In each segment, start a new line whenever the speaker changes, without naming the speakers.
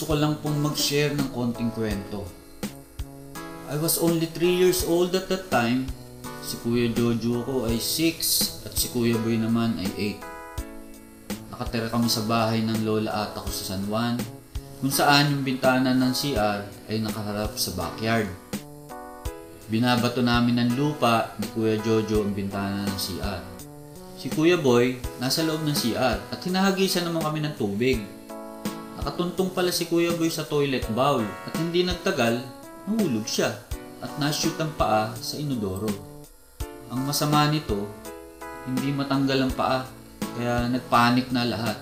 Gusto ko lang pong mag-share ng konting kwento. I was only 3 years old at that time. Si Kuya Jojo ko ay 6 at si Kuya Boy naman ay 8. Nakatira kami sa bahay ng lola ata ko sa San Juan, kung saan yung bintana ng CR ay nakaharap sa backyard. Binabato namin ng lupa ni Kuya Jojo ang bintana ng CR. Si Kuya Boy nasa loob ng CR at hinahagisan naman kami ng tubig. Nakatuntong pala si Kuya Boy sa toilet bowl at hindi nagtagal, nahulog siya at nashoot ang paa sa inodoro. Ang masama nito, hindi matanggal ang paa kaya nagpanik na lahat.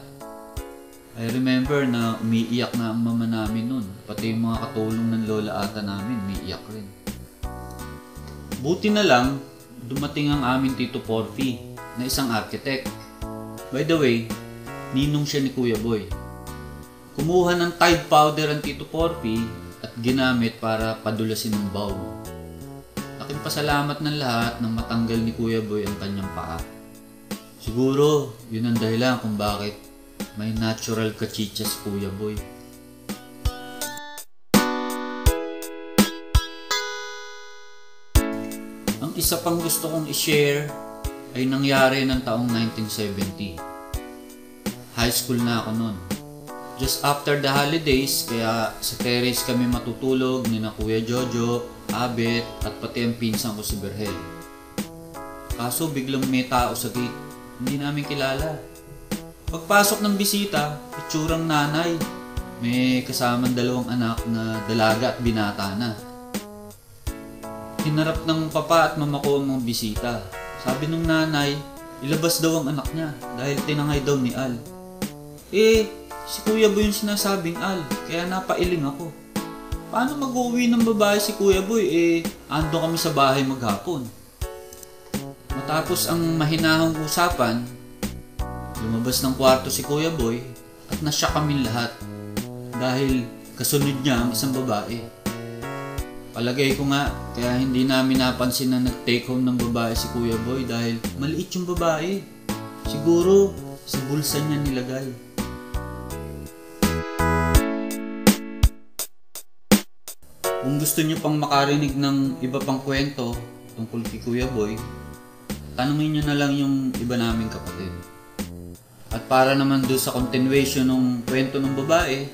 I remember na umiiyak na ang mama namin nun, pati yung mga katulong ng lola ata namin umiiyak rin. Buti na lang, dumating ang aming Tito Porfi na isang architect. By the way, ninong siya ni Kuya Boy. Kumuha ng Tide powder ang Tito Porfi at ginamit para padulasin ang bowl. Laking pasalamat ng lahat nang matanggal ni Kuya Boy ang kanyang paa. Siguro, yun ang dahilan kung bakit may natural kachicha si Kuya Boy. Ang isa pang gusto kong i-share ay nangyari ng taong 1970. High school na ako noon. Just after the holidays, kaya sa terrace kami matutulog ni na Kuya Jojo, Abet, at pati ang pinsan ko si Berhel. Kaso biglang may tao sa gate, hindi namin kilala. Pagpasok ng bisita, itsurang nanay. May kasamang 2 anak na dalaga at binata na. Hinarap ng papa at mama ko ang mga bisita. Sabi ng nanay, ilabas daw ang anak niya dahil tinangay daw ni Al. Si Kuya Boy yung sinasabing Al, kaya napailing ako. Paano mag-uwi ng babae si Kuya Boy? Ando kami sa bahay maghapon. Matapos ang mahinahong usapan, lumabas ng kwarto si Kuya Boy at nasya kami lahat dahil kasunod niya ang isang babae. Palagay ko nga, kaya hindi namin napansin na nag-take home ng babae si Kuya Boy dahil maliit yung babae. Siguro, sa bulsa niya nilagay. Kung gusto niyo pang makarinig ng iba pang kwento tungkol kay Kuya Boy, tanungin niyo na lang yung iba naming kapatid. At para naman doon sa continuation ng kwento ng babae,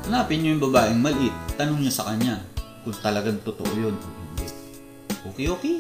hanapin niyo yung babaeng maliit, tanong niyo sa kanya kung talagang totoo yun o hindi. Okay?